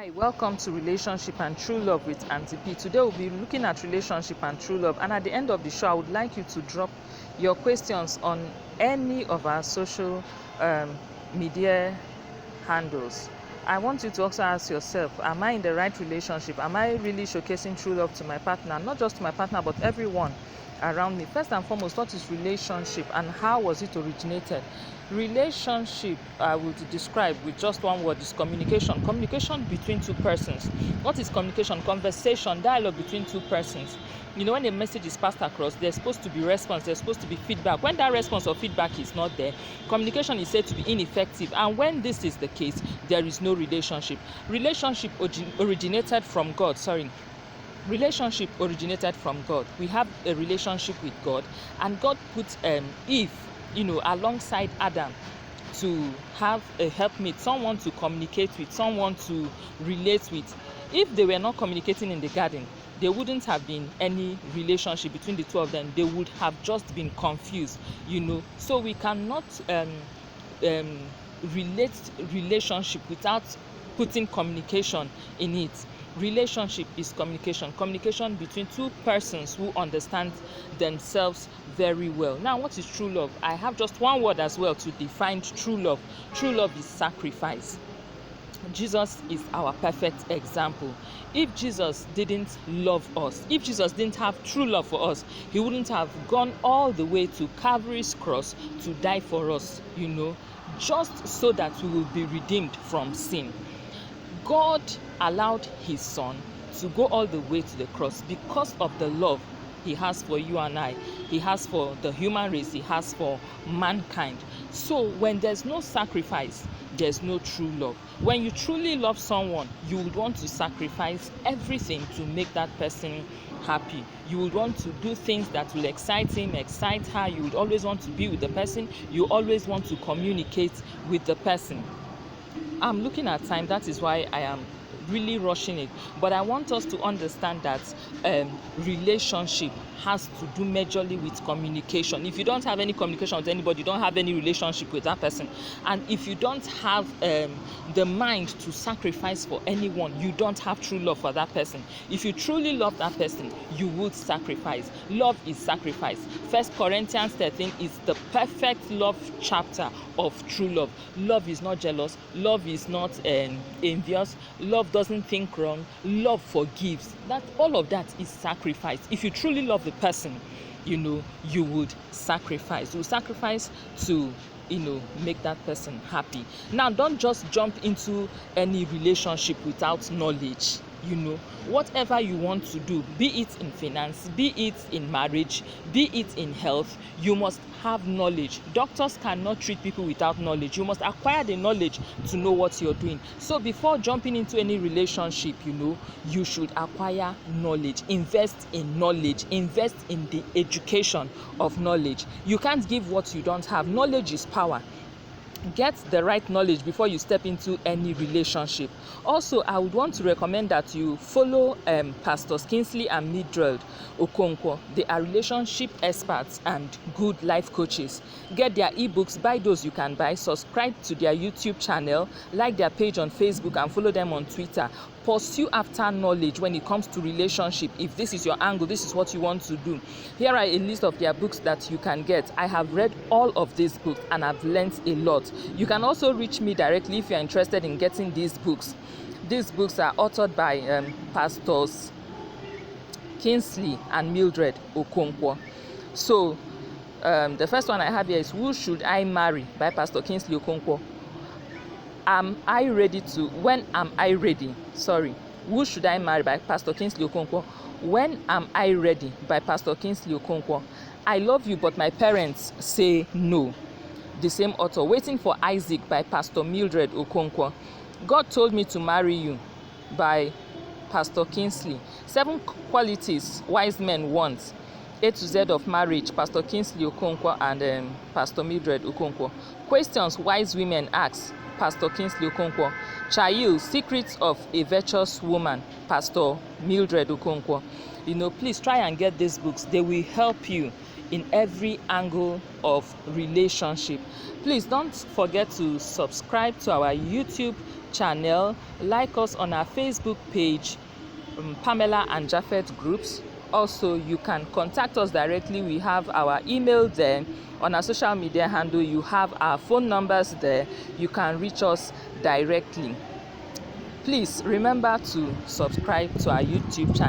Hi, welcome to Relationship and True Love with Auntie P. Today we'll be looking at relationship and true love, and at the end of the show I would like you to drop your questions on any of our social media handles. I want you to also ask yourself, am I in the right relationship? Am I really showcasing true love to my partner? Not just to my partner, but everyone around me. First and foremost, what is relationship and how was it originated? Relationship, I would describe with just one word, is communication. Communication between two persons. What is communication? Conversation, dialogue between two persons. You know, when a message is passed across, there's supposed to be response, there's supposed to be feedback. When that response or feedback is not there, communication is said to be ineffective. And when this is the case, there is no relationship. Relationship originated from God. Relationship originated from God. We have a relationship with God, and God put Eve, alongside Adam to have a helpmate, someone to communicate with, someone to relate with. If they were not communicating in the garden, there wouldn't have been any relationship between the two of them. They would have just been confused, So we cannot relate relationship without putting communication in it. Relationship is communication between two persons who understand themselves very well. Now, what is true love? I have just one word as well to define true love. True love is sacrifice. Jesus is our perfect example. If Jesus didn't love us, if Jesus didn't have true love for us, he wouldn't have gone all the way to Calvary's cross to die for us, just so that we will be redeemed from sin. God allowed his son to go all the way to the cross because of the love he has for you and I. He has for the human race. He has for mankind. So when there's no sacrifice, there's no true love. When you truly love someone, you would want to sacrifice everything to make that person happy. You would want to do things that will excite him, excite her. You would always want to be with the person. You always want to communicate with the person. I'm looking at time, that is why I am really rushing it, but I want us to understand that relationship has to do majorly with communication. If you don't have any communication with anybody, you don't have any relationship with that person. And if you don't have the mind to sacrifice for anyone, you don't have true love for that person. If you truly love that person, you would sacrifice. Love is sacrifice. 1 Corinthians 13 is the perfect love chapter of true love. Love is not jealous. Love is not envious. Love doesn't think wrong. Love forgives. That all of that is sacrifice. If you truly love the person, you would sacrifice. You would sacrifice to make that person happy. Now, don't just jump into any relationship without knowledge. Whatever you want to do, be it in finance, be it in marriage, be it in health, you must have knowledge. Doctors cannot treat people without knowledge. You must acquire the knowledge to know what you're doing. So before jumping into any relationship, you should acquire knowledge. Invest in knowledge. Invest in the education of knowledge. You can't give what you don't have. Knowledge is power. Get the right knowledge before you step into any relationship. Also, I would want to recommend that you follow Pastors Kingsley and Mildred Okonkwo. They are relationship experts and good life coaches. Get their ebooks, buy those you can buy, subscribe to their YouTube channel, like their page on Facebook, and follow them on Twitter. Pursue after knowledge when it comes to relationship. If this is your angle, this is what you want to do. Here are a list of their books that you can get. I have read all of these books and I've learned a lot. You can also reach me directly if you're interested in getting these books. These books are authored by Pastors Kingsley and Mildred Okonkwo. So the first one I have here is Who Should I Marry by Pastor Kingsley Okonkwo. When am I ready? Who Should I Marry by Pastor Kingsley Okonkwo. When Am I Ready by Pastor Kingsley Okonkwo. I Love You But My Parents Say No. The same author. Waiting for Isaac by Pastor Mildred Okonkwo. God Told Me to Marry You by Pastor Kingsley. 7 Qualities Wise Men Want. A to Z of Marriage, Pastor Kingsley Okonkwo and Pastor Mildred Okonkwo. Questions Wise Women Ask, Pastor Kingsley Okonkwo. Child, Secrets of a Virtuous Woman, Pastor Mildred Okonkwo. Please try and get these books. They will help you in every angle of relationship. Please don't forget to subscribe to our YouTube channel, like us on our Facebook page, Pamela and Japheth groups. Also, you can contact us directly. We have our email there. On our social media handle, you have our phone numbers there. You can reach us directly. Please remember to subscribe to our YouTube channel.